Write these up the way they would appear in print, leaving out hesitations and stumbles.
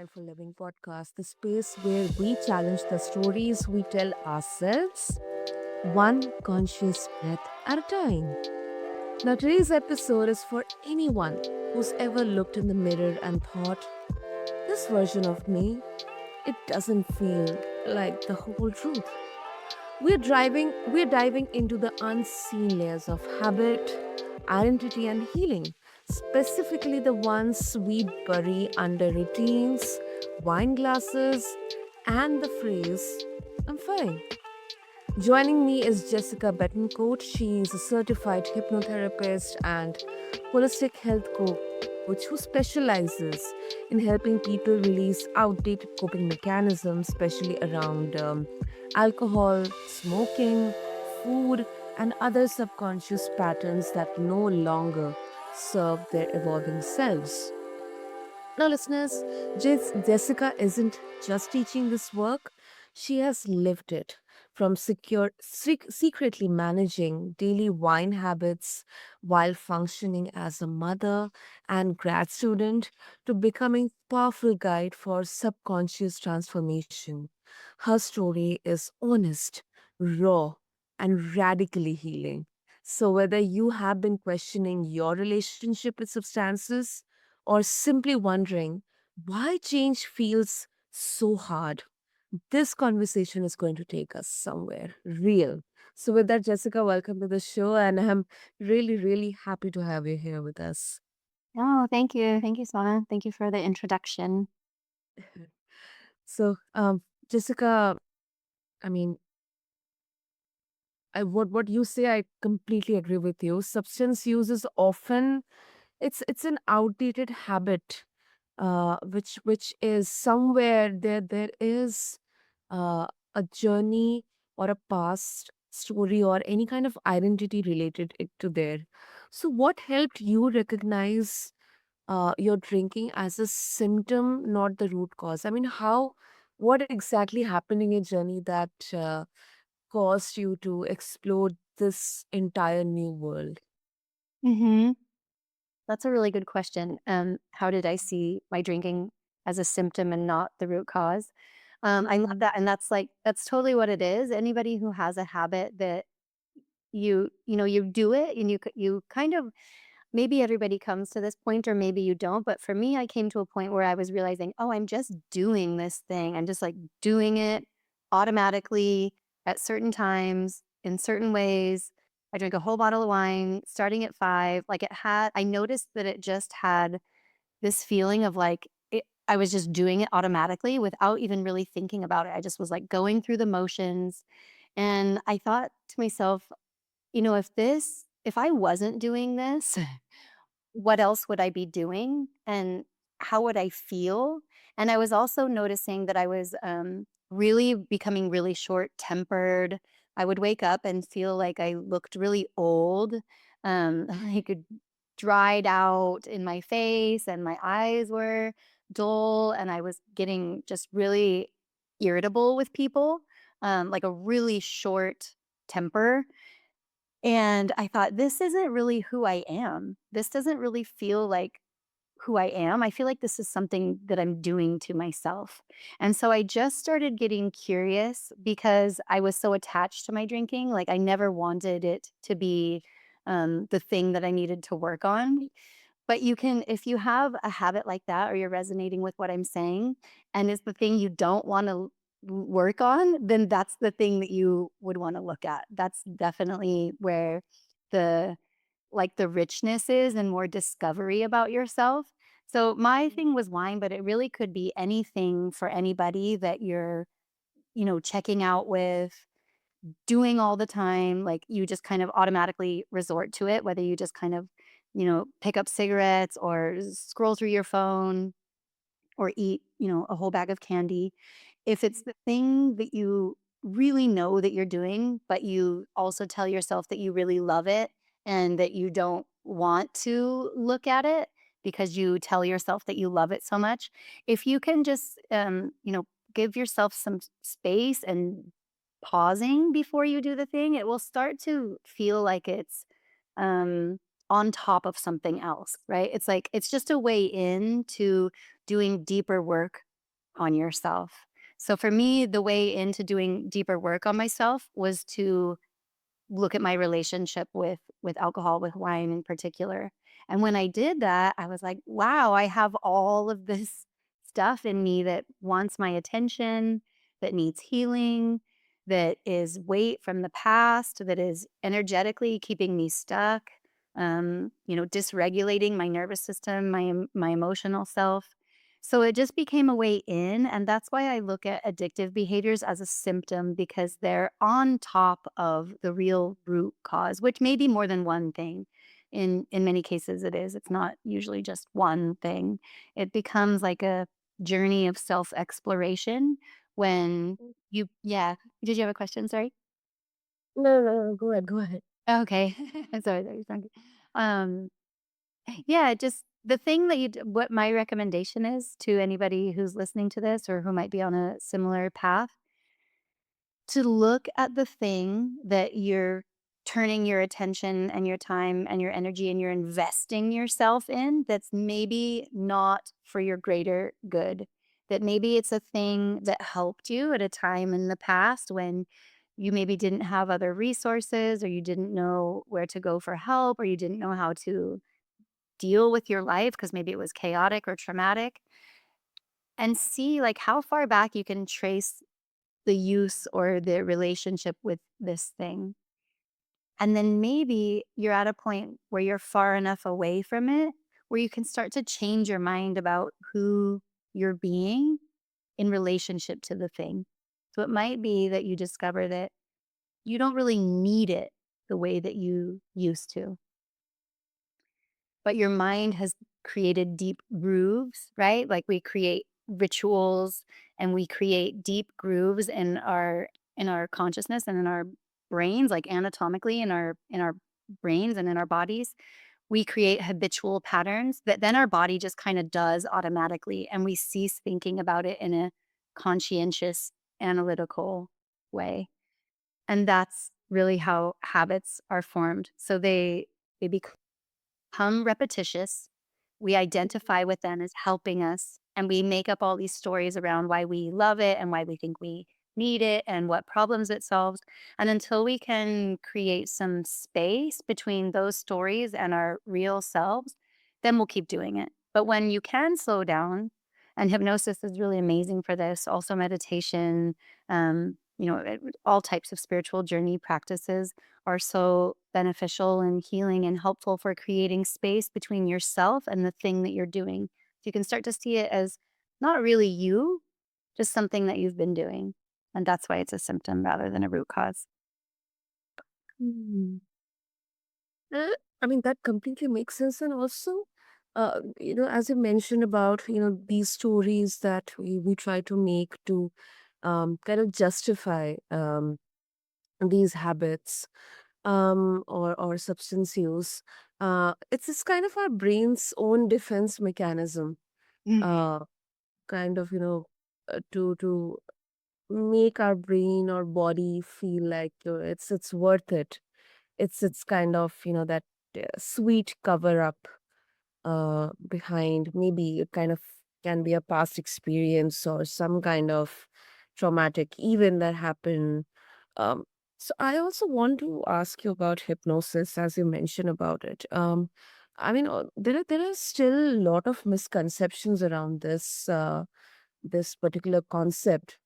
Mindful Living podcast, the space where we challenge the stories we tell ourselves, one conscious breath at a time. Now, today's episode is for anyone who's ever looked in the mirror and thought, this version of me, it doesn't feel like the whole truth. We're diving into the unseen layers of habit, identity, and healing, specifically the ones we bury under routines, wine glasses, and the phrase, I'm fine. Joining me is Jessica Betancourt. She is a certified hypnotherapist and holistic health coach who specializes in helping people release outdated coping mechanisms, especially around alcohol, smoking, food, and other subconscious patterns that no longer serve their evolving selves. Now, listeners, Jessica isn't just teaching this work, she has lived it. From secretly managing daily wine habits while functioning as a mother and grad student to becoming powerful guide for subconscious transformation. Her story is honest, raw, and radically healing. So whether you have been questioning your relationship with substances, or simply wondering why change feels so hard, this conversation is going to take us somewhere real. So, with that, Jessica, welcome to the show, and I'm really, really happy to have you here with us. Oh, thank you. Thank you, Sana. Thank you for the introduction. So, Jessica, I mean, what you say, I completely agree with you. Substance use is often it's an outdated habit, which is somewhere there is a journey or a past story or any kind of identity related it to there. So what helped you recognize your drinking as a symptom, not the root cause? I mean, how what exactly happened in your journey that caused you to explore this entire new world? hmm That's a really good question. How did I see my drinking as a symptom and not the root cause? I love that, and that's totally what it is. Anybody who has a habit that you do it, and you kind of maybe everybody comes to this point, or maybe you don't. But for me, I came to a point where I was realizing, oh, I'm just doing this thing. I'm just like doing it automatically at certain times in certain ways. I drank a whole bottle of wine starting at 5. Like I noticed that it just had this feeling of like I was just doing it automatically without even really thinking about it. I just was like going through the motions. And I thought to myself, if I wasn't doing this, what else would I be doing and how would I feel? And I was also noticing that I was really becoming really short tempered. I would wake up and feel like I looked really old, like dried out in my face, and my eyes were dull, and I was getting just really irritable with people, like a really short temper. And I thought, this isn't really who I am. This doesn't really feel like who I am. I feel like this is something that I'm doing to myself. And so I just started getting curious because I was so attached to my drinking. Like I never wanted it to be the thing that I needed to work on. But you can, if you have a habit like that, or you're resonating with what I'm saying, and it's the thing you don't want to work on, then that's the thing that you would want to look at. That's definitely where the the richness is and more discovery about yourself. So my thing was wine, but it really could be anything for anybody that you're, checking out with, doing all the time, like, you just kind of automatically resort to it, whether you just kind of, pick up cigarettes or scroll through your phone or eat, a whole bag of candy. If it's the thing that you really know that you're doing, but you also tell yourself that you really love it and that you don't want to look at it because you tell yourself that you love it so much, if you can just, give yourself some space and pausing before you do the thing, it will start to feel like it's um, on top of something else, right? It's like it's just a way in to doing deeper work on yourself. So for me, the way into doing deeper work on myself was to look at my relationship with alcohol, with wine in particular. And when I did that, I was like, wow, I have all of this stuff in me that wants my attention, that needs healing, that is weight from the past, that is energetically keeping me stuck, dysregulating my nervous system, my emotional self. So it just became a way in, and that's why I look at addictive behaviors as a symptom because they're on top of the real root cause, which may be more than one thing. In many cases it is. It's not usually just one thing. It becomes like a journey of self-exploration when you yeah. Did you have a question? Sorry? No, no, no, go ahead, go ahead. Okay. Sorry, that was wrong. Um Yeah, just the thing that what my recommendation is to anybody who's listening to this or who might be on a similar path, to look at the thing that you're turning your attention and your time and your energy and you're investing yourself in that's maybe not for your greater good. That maybe it's a thing that helped you at a time in the past when you maybe didn't have other resources or you didn't know where to go for help or you didn't know how to deal with your life because maybe it was chaotic or traumatic, and see like how far back you can trace the use or the relationship with this thing. And then maybe you're at a point where you're far enough away from it where you can start to change your mind about who you're being in relationship to the thing. So it might be that you discover that you don't really need it the way that you used to. But your mind has created deep grooves, right? Like we create rituals and we create deep grooves in our consciousness and in our brains, like anatomically in our brains and in our bodies. We create habitual patterns that then our body just kind of does automatically and we cease thinking about it in a conscientious analytical way. And that's really how habits are formed. So they become repetitious. We identify with them as helping us, and we make up all these stories around why we love it and why we think we need it and what problems it solves. And until we can create some space between those stories and our real selves, then we'll keep doing it. But when you can slow down, and hypnosis is really amazing for this, also meditation, all types of spiritual journey practices are so beneficial and healing and helpful for creating space between yourself and the thing that you're doing. So you can start to see it as not really you, just something that you've been doing. And that's why it's a symptom rather than a root cause. Hmm. Uh, I mean, that completely makes sense. And also, as you mentioned about, these stories that we try to make to kind of justify these habits or substance use, it's this kind of our brain's own defense mechanism, Mhm. uh, kind of, to make our brain or body feel like it's worth it. It's kind of that sweet cover up behind maybe it kind of can be a past experience or some kind of traumatic event that happened. um, so I also want to ask you about hypnosis as you mentioned about it. I mean, there are still a lot of misconceptions around this particular concept.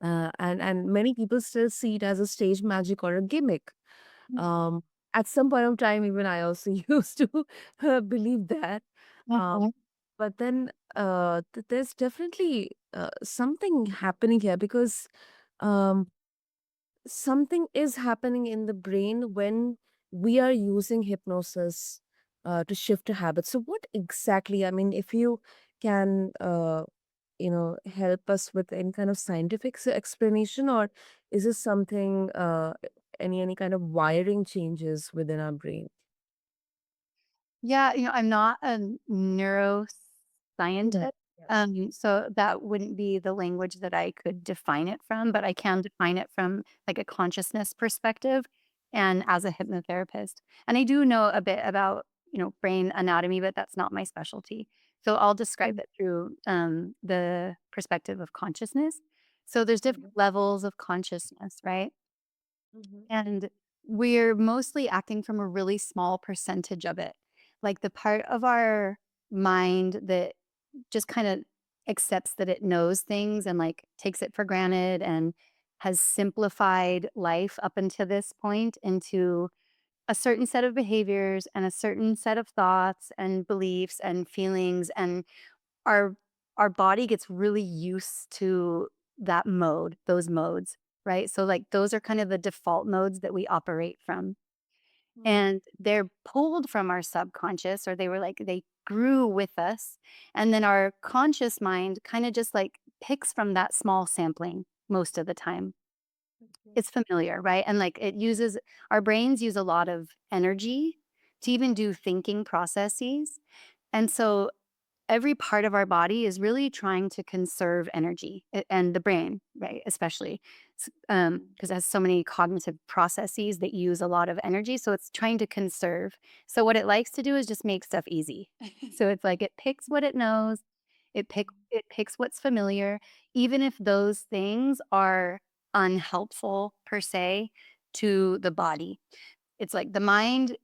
And many people still see it as a stage magic or a gimmick. um, at some point of time, even I also used to believe that. Uh, Mhm. but then there's definitely something happening here because um, something is happening in the brain when we are using hypnosis to shift a habit. So, what exactly? I mean, if you can, help us with any kind of scientific explanation, or is this something any kind of wiring changes within our brain? Yeah, I'm not a Mm. neuroscientist, Yeah. so that wouldn't be the language that I could define it from, but I can define it from, like, a consciousness perspective and as a hypnotherapist. And I do know a bit about, brain anatomy, but that's not my specialty. So I'll describe Mhm, it through the perspective of consciousness. So there's different mhm, levels of consciousness, right? mhm, And we're mostly acting from a really small percentage of it. Like the part of our mind that just kind of accepts that it knows things and like takes it for granted and has simplified life up until this point into a certain set of behaviors and a certain set of thoughts and beliefs and feelings, and our our body gets really used to that mode, those modes, right? So like those are kind of the default modes that we operate from. mhm, And they're pulled from our subconscious, or they were like they grew with us. And then our conscious mind kind of just like picks from that small sampling most of the time. mhm, It's familiar, right? And like it uses our brains use a lot of energy to even do thinking processes. And so every part of our body is really trying to conserve energy, and the brain, right? Especially because it has so many cognitive processes that use a lot of energy. So it's trying to conserve. So what it likes to do is just make stuff easy. So it's like it picks what it knows, it picks what's familiar, even if those things are unhelpful per se to the body. It's like the mind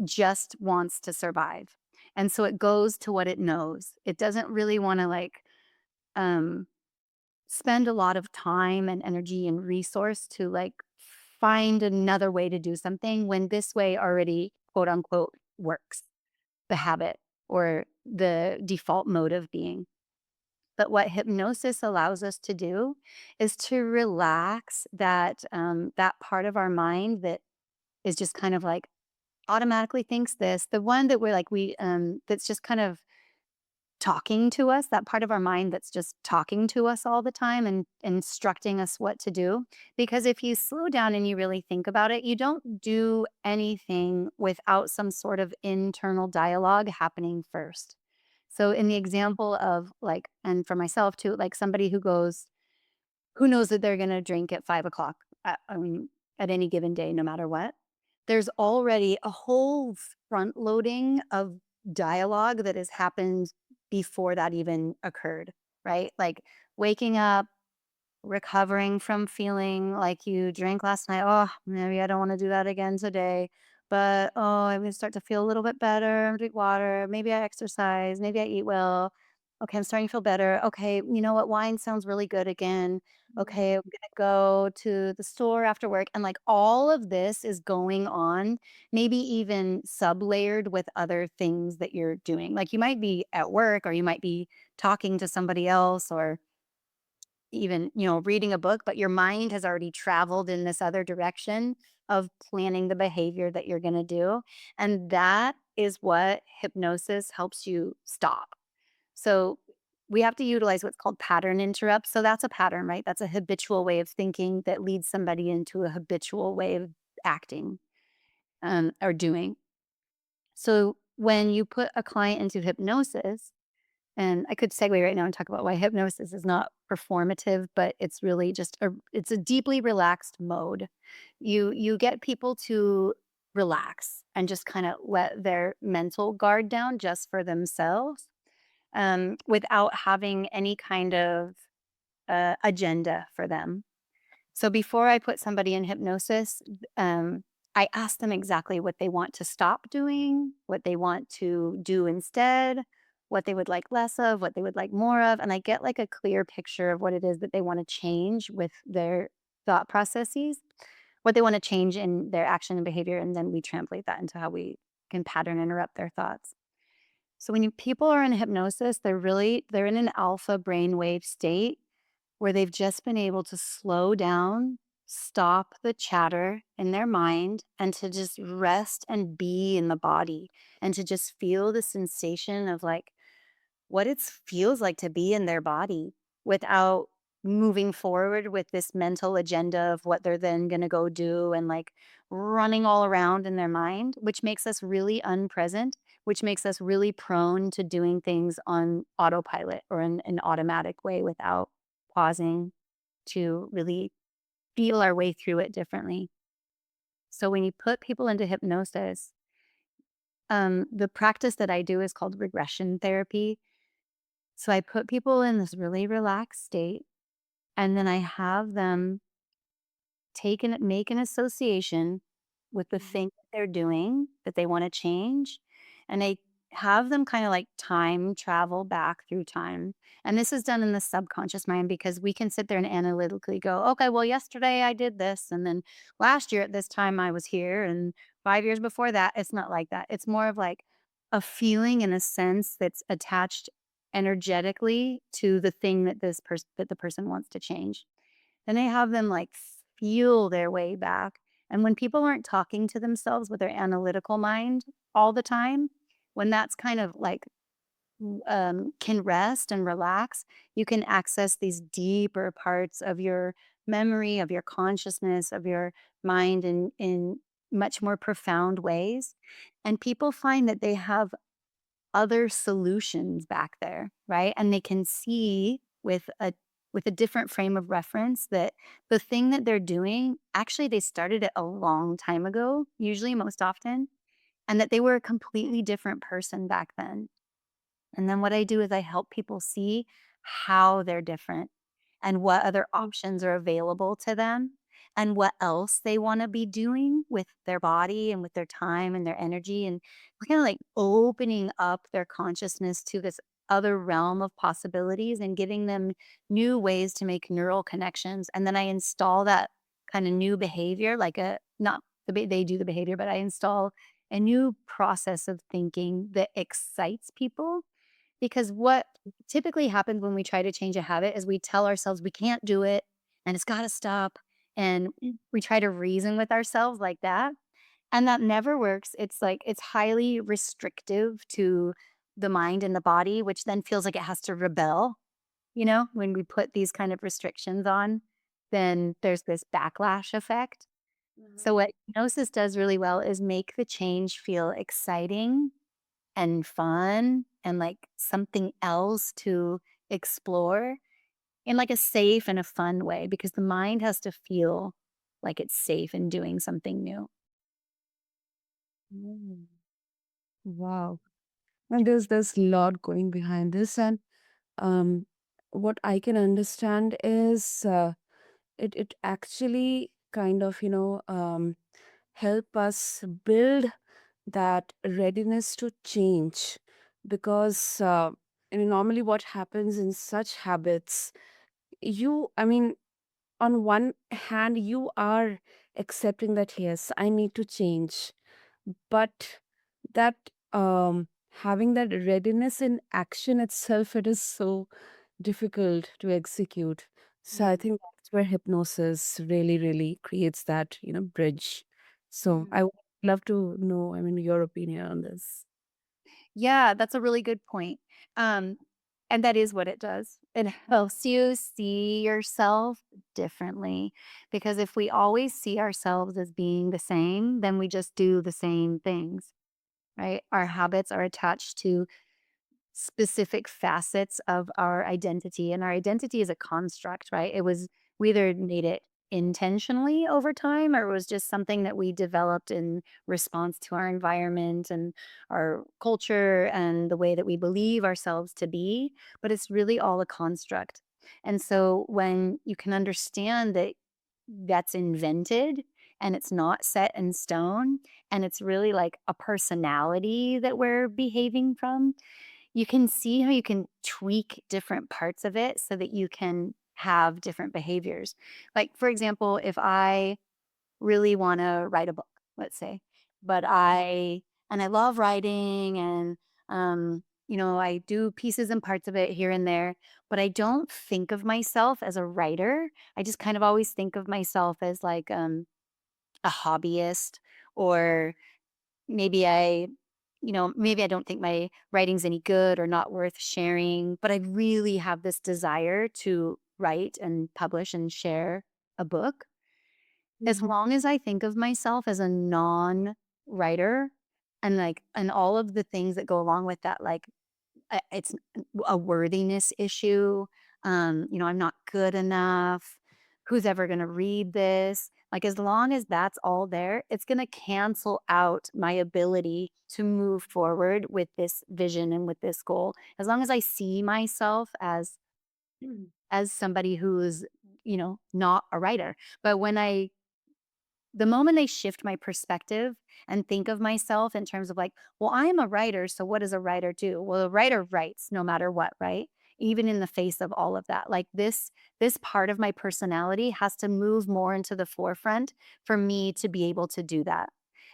just wants to survive. And so it goes to what it knows. It doesn't really want to like um spend a lot of time and energy and resource to like find another way to do something when this way already quote unquote works, the habit or the default mode of being. But what hypnosis allows us to do is to relax that part of our mind that is just kind of like automatically thinks this, the one that that's just kind of talking to us, that part of our mind that's just talking to us all the time and instructing us what to do. Because if you slow down and you really think about it, you don't do anything without some sort of internal dialogue happening first. So in the example of like, and for myself too, like somebody who knows that they're gonna drink at 5 o'clock, I mean, at any given day, no matter what. There's already a whole front loading of dialogue that has happened before that even occurred, right? Like, waking up, recovering from feeling like you drank last night. Oh, maybe I don't want to do that again today. But oh, I'm gonna start to feel a little bit better. Drink water. Maybe I exercise. Maybe I eat well. Okay, I'm starting to feel better. Okay, you know what? Wine sounds really good again. mhm, Okay, I'm gonna go to the store after work. And like all of this is going on, maybe even sub layered with other things that you're doing. Like you might be at work or you might be talking to somebody else or even, reading a book, but your mind has already traveled in this other direction of planning the behavior that you're going to do. And that is what hypnosis helps you stop. So we have to utilize what's called pattern interrupts. So that's a pattern, right? That's a habitual way of thinking that leads somebody into a habitual way of acting or doing. So when you put a client into hypnosis, and I could segue right now and talk about why hypnosis is not performative, but it's really just it's a deeply relaxed mode. You get people to relax and just kind of let their mental guard down just for themselves, without having any kind of agenda for them. So before I put somebody in hypnosis, I ask them exactly what they want to stop doing, what they want to do instead, what they would like less of, what they would like more of. And I get like a clear picture of what it is that they want to change with their thought processes, what they want to change in their action and behavior. And then we translate that into how we can pattern interrupt their thoughts. So when people are in hypnosis, they're in an alpha brainwave state where they've just been able to slow down, stop the chatter in their mind, and to just rest and be in the body and to just feel the sensation of like what it feels like to be in their body without moving forward with this mental agenda of what they're then going to go do and like running all around in their mind, which makes us really unpresent, which makes us really prone to doing things on autopilot or in an automatic way without pausing to really feel our way through it differently. So when you put people into hypnosis, the practice that I do is called regression therapy. So I put people in this really relaxed state, and then I have them make an association with the Mhm. thing that they're doing that they wanna change, and I have them kinda, like, time travel back through time, and this is done in the subconscious mind because we can sit there and analytically go, "Okay, well, yesterday I did this, and then last year at this time I was here, and 5 years before that." It's not like that. It's more of, like, a feeling and a sense that's attached energetically to the thing that the person wants to change. Then they have them, like, feel their way back, and when people aren't talking to themselves with their analytical mind all the time, when that's kind of, like, can rest and relax, you can access these deeper parts of your memory, of your consciousness, of your mind in much more profound ways, and people find that they have other solutions back there, right? And they can see with a different frame of reference that the thing that they're doing, actually they started it a long time ago, usually most often, and that they were a completely different person back then. And then what I do is I help people see how they're different and what other options are available to them and what else they want to be doing with their body and with their time and their energy. And we're kind of like opening up their consciousness to this other realm of possibilities and giving them new ways to make neural connections. And then I install that kind of new behavior, like a not they do the behavior, but I install a new process of thinking that excites people because what typically happens when we try to change a habit is we tell ourselves we can't do it and it's got to stop. And we try to reason with ourselves like that. And that never works. It's like it's highly restrictive to the mind and the body, which then feels like it has to rebel. When we put these kind of restrictions on, then there's this backlash effect. So, Mhm. what hypnosis does really well is make the change feel exciting and fun and, like, something else to explore in, like, a safe and a fun way because the mind has to feel like it's safe in doing something new. Mm. Wow. And there's a lot going behind this, and um, what I can understand is it actually kind of help us build that readiness to change, because normally what happens in such habits, I mean, on one hand you are accepting that yes, I need to change, but that having that readiness in action itself, it is so difficult to execute. So I Mhm, think that's where hypnosis really creates that bridge. So mhm. I would love to know, your opinion on this. Yeah, that's a really good point. Um, and that is what it does. It helps you see yourself differently because if we always see ourselves as being the same, then we just do the same things, right? Our habits are attached to specific facets of our identity, and our identity is a construct, right? We either made it intentionally over time or it was just something that we developed in response to our environment and our culture and the way that we believe ourselves to be, but it's really all a construct. And so when you can understand that that's invented and it's not set in stone and it's really like a personality that we're behaving from, you can see how you can tweak different parts of it so that you can have different behaviors. Like, for example, if I really want to write a book, let's say, but I love writing and, I do pieces and parts of it here and there, but I don't think of myself as a writer. I just kind of always think of myself as like a hobbyist or maybe I don't think my writing's any good or not worth sharing, but I really have this desire to write and publish and share a book. As long as I think of myself as a non-writer and all of the things that go along with that, like it's a worthiness issue, I'm not good enough. Who's ever going to read this? Like, as long as that's all there, it's going to cancel out my ability to move forward with this vision and with this goal. As long as I see myself as somebody who's, not a writer. But the moment I shift my perspective and think of myself in terms of like, well, I am a writer. So what does a writer do? Well, a writer writes no matter what, right? Even in the face of all of that. Like this part of my personality has to move more into the forefront for me to be able to do that.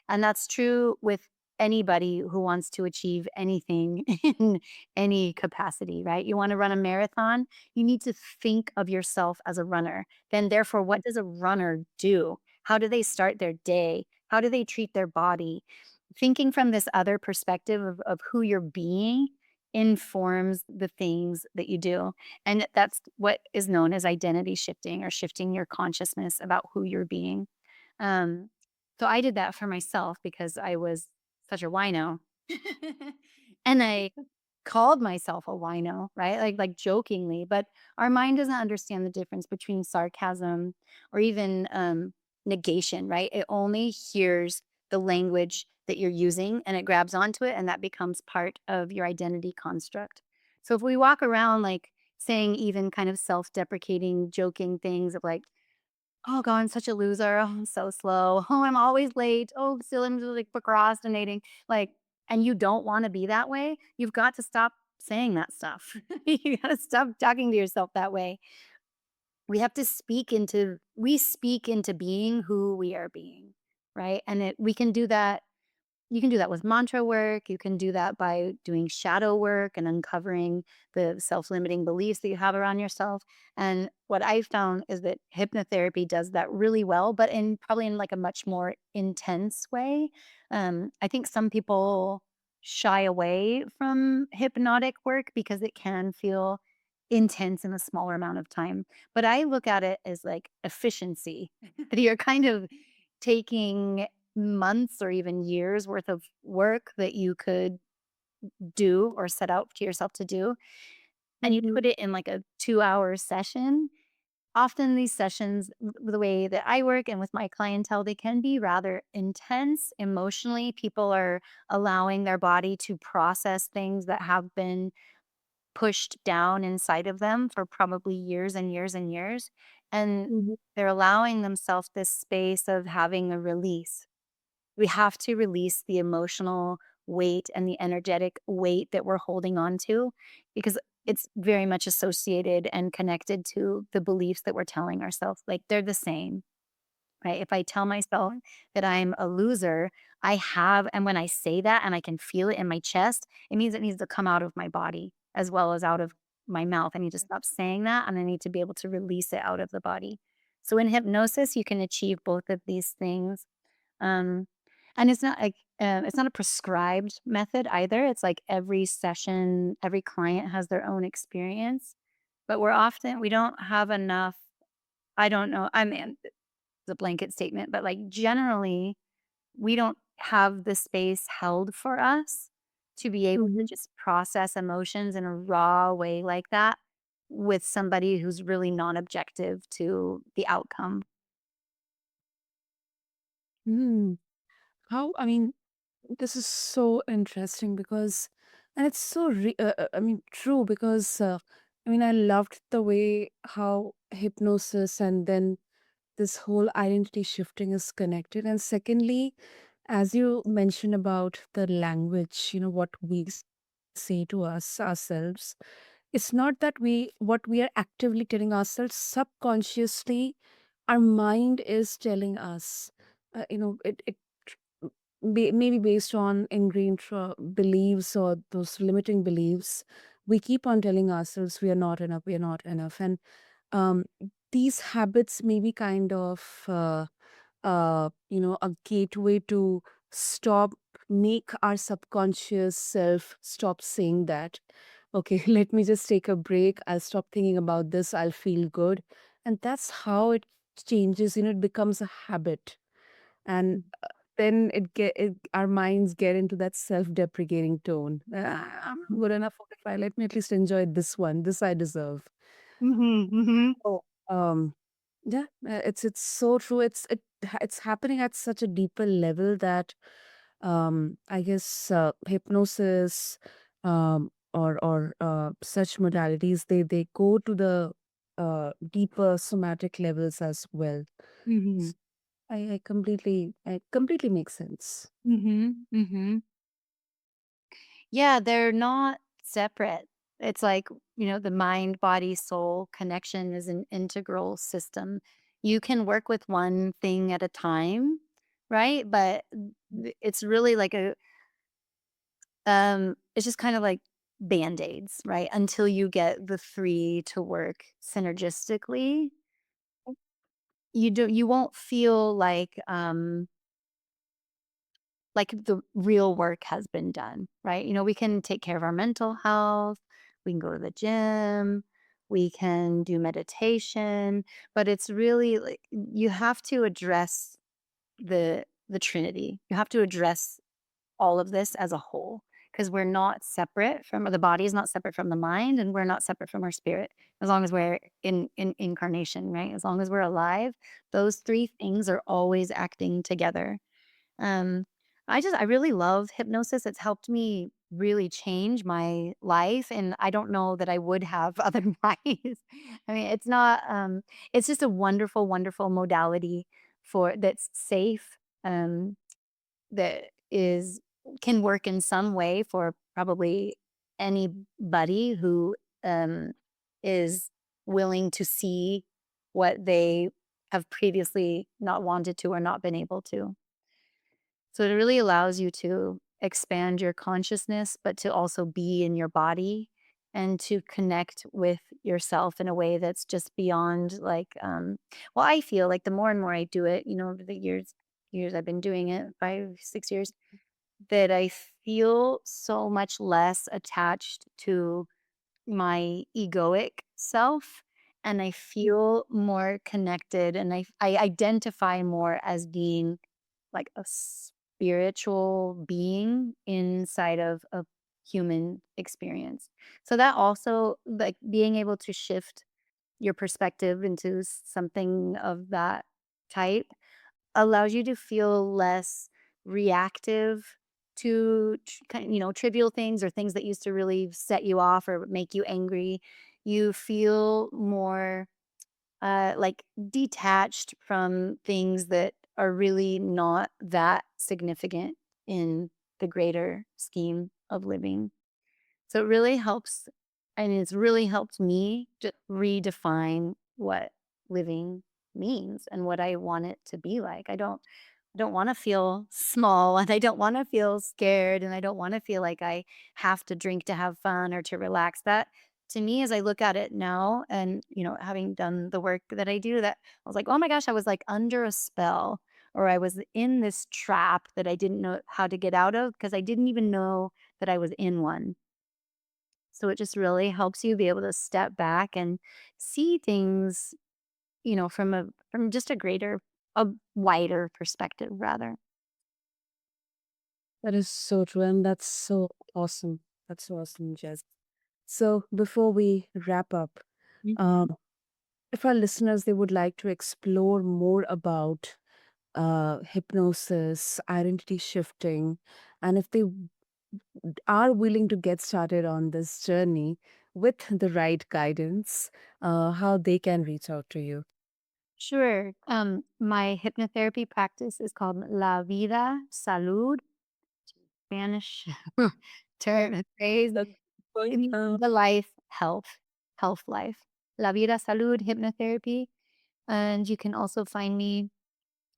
And that's true with anybody who wants to achieve anything in any capacity, right? You want to run a marathon, you need to think of yourself as a runner. Then therefore, what does a runner do? How do they start their day? How do they treat their body? Thinking from this other perspective of who you're being informs the things that you do. And that's what is known as identity shifting or shifting your consciousness about who you're being. Um, so I did that for myself because I was such a wino. And I called myself a wino, right? Like jokingly, but our mind doesn't understand the difference between sarcasm or even negation, right? It only hears the language that you're using and it grabs onto it and that becomes part of your identity construct. So if we walk around like saying even kind of self-deprecating, joking things of like, "Oh god, I'm such a loser. Oh, I'm so slow. Oh, I'm always late. Oh, still I'm just, like, procrastinating." Like, and you don't wanna be that way, you've got to stop saying that stuff. You gotta stop talking to yourself that way. We speak into being who we are being, right? And we can do that you can do that with mantra work. You can do that by doing shadow work and uncovering the self limiting beliefs that you have around yourself. And what I've found is that hypnotherapy does that really well, but in probably in like a much more intense way. I think some people shy away from hypnotic work because it can feel intense in a smaller amount of time. But I look at it as like efficiency, that you're kind of taking months or even years worth of work that you could do or set out to yourself to do, and you Mhm, put it in like a 2-hour session. Often these sessions, the way that I work and with my clientele, they can be rather intense emotionally. People are allowing their body to process things that have been pushed down inside of them for probably years and years and years. And mhm, they're allowing themselves this space of having a release. We have to release the emotional weight and the energetic weight that we're holding on to because it's very much associated and connected to the beliefs that we're telling ourselves. Like they're the same, right? If I tell myself that I'm a loser, and when I say that and I can feel it in my chest, it means it needs to come out of my body as well as out of my mouth. I need to stop saying that and I need to be able to release it out of the body. So in hypnosis, you can achieve both of these things. Um, and it's not a prescribed method either. It's like every session, every client has their own experience, but we don't have enough. I don't know. I mean, it's a blanket statement, but like generally, we don't have the space held for us to be able to mhm. just process emotions in a raw way like that with somebody who's really non-objective to the outcome. Hmm. How, I mean, this is so interesting because, and it's so, I mean, true because, I mean, I loved the way how hypnosis and then this whole identity shifting is connected. And secondly, as you mentioned about the language, what we say to ourselves, it's not that what we are actively telling ourselves subconsciously, our mind is telling us, it maybe based on ingrained beliefs or those limiting beliefs, we keep on telling ourselves we are not enough, we are not enough. And um, these habits may be kind of, a gateway to stop, make our subconscious self stop saying that, okay, let me just take a break. I'll stop thinking about this. I'll feel good. And that's how it changes, it becomes a habit. And then our minds get into that self-deprecating tone. I'm not good enough for it. Let me at least enjoy this one. This I deserve. Mhm, mhm. Oh, um, Yeah, it's so true. It's happening at such a deeper level that I guess hypnosis or such modalities they go to the deeper somatic levels as well. Mhm. S- I completely make sense. Mhm. Mhm. Yeah, they're not separate. It's like, the mind, body, soul connection is an integral system. You can work with one thing at a time, right? But it's really like it's just kind of like band-aids, right? Until you get the three to work synergistically, you won't feel like the real work has been done, right? We can take care of our mental health, we can go to the gym, we can do meditation, but it's really like you have to address the trinity. You have to address all of this as a whole because we're not separate from the body is not separate from the mind and we're not separate from our spirit as long as we're in incarnation, right? As long as we're alive, those three things are always acting together. um, I really love hypnosis. It's helped me really change my life, and I don't know that I would have otherwise. I mean, it's just a wonderful, wonderful modality that's safe, that is can work in some way for probably anybody who, is willing to see what they have previously not wanted to or not been able to. So it really allows you to expand your consciousness, but to also be in your body and to connect with yourself in a way that's just beyond well, I feel like the more and more I do it, over the years I've been doing it, 5, 6 years, that I feel so much less attached to my egoic self, and I feel more connected, and I identify more as being like a spiritual being inside of a human experience. So that also, like, being able to shift your perspective into something of that type allows you to feel less reactive to trivial things or things that used to really set you off or make you angry. You feel more like detached from things that are really not that significant in the greater scheme of living. So it really helps, and it's really helped me to redefine what living means and what I want it to be like. I don't want to feel small and I don't want to feel scared and I don't want to feel like I have to drink to have fun or to relax. That to me, as I look at it now and, having done the work that I do, that I was like, oh my gosh, I was like under a spell or I was in this trap that I didn't know how to get out of because I didn't even know that I was in one. So it just really helps you be able to step back and see things, from just a wider perspective rather. That is so true, and that's so awesome. That's so awesome, Jess. So before we wrap up, Mhm. um, if our listeners they would like to explore more about hypnosis, identity shifting, and if they are willing to get started on this journey with the right guidance, how they can reach out to you. Sure. My hypnotherapy practice is called La Vida Salud, Spanish term phrase. That's It fine. means the life, health life. La Vida Salud Hypnotherapy. And you can also find me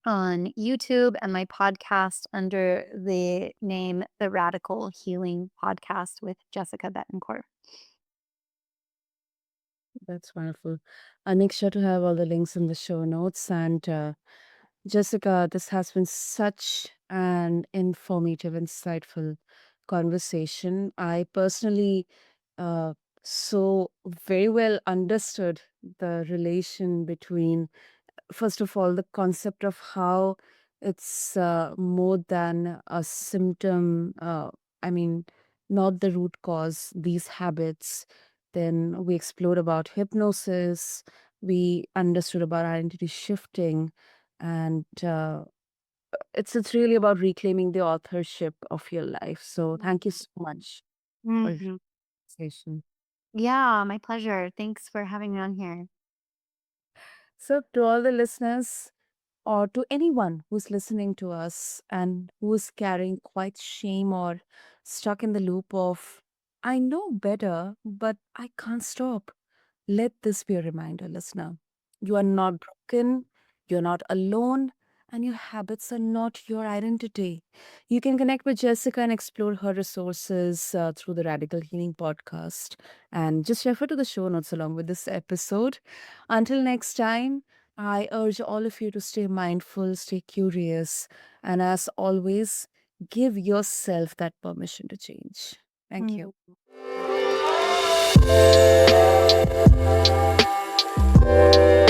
on YouTube and my podcast under the name The Radical Healing Podcast with Jessica Betancourt. That's wonderful. I'll make sure to have all the links in the show notes. And Jessica, this has been such an informative, insightful conversation. I personally uh, so very well understood the relation between, first of all, the concept of how it's more than a symptom. I mean, not the root cause, these habits. Then we explored about hypnosis We understood about identity shifting, and it's really about reclaiming the authorship of your life. So thank you so much for your Mhm. conversation. Yeah, my pleasure. Thanks for having me on here. So to all the listeners, or to anyone who's listening to us and who is carrying quite shame or stuck in the loop of, I know better, but I can't stop. Let this be a reminder, listener. You are not broken, you're not alone, and your habits are not your identity. You can connect with Jessica and explore her resources through the Radical Healing podcast. And just refer to the show notes along with this episode. Until next time, I urge all of you to stay mindful, stay curious, and as always, give yourself that permission to change. Thank you. Mm. Thank you.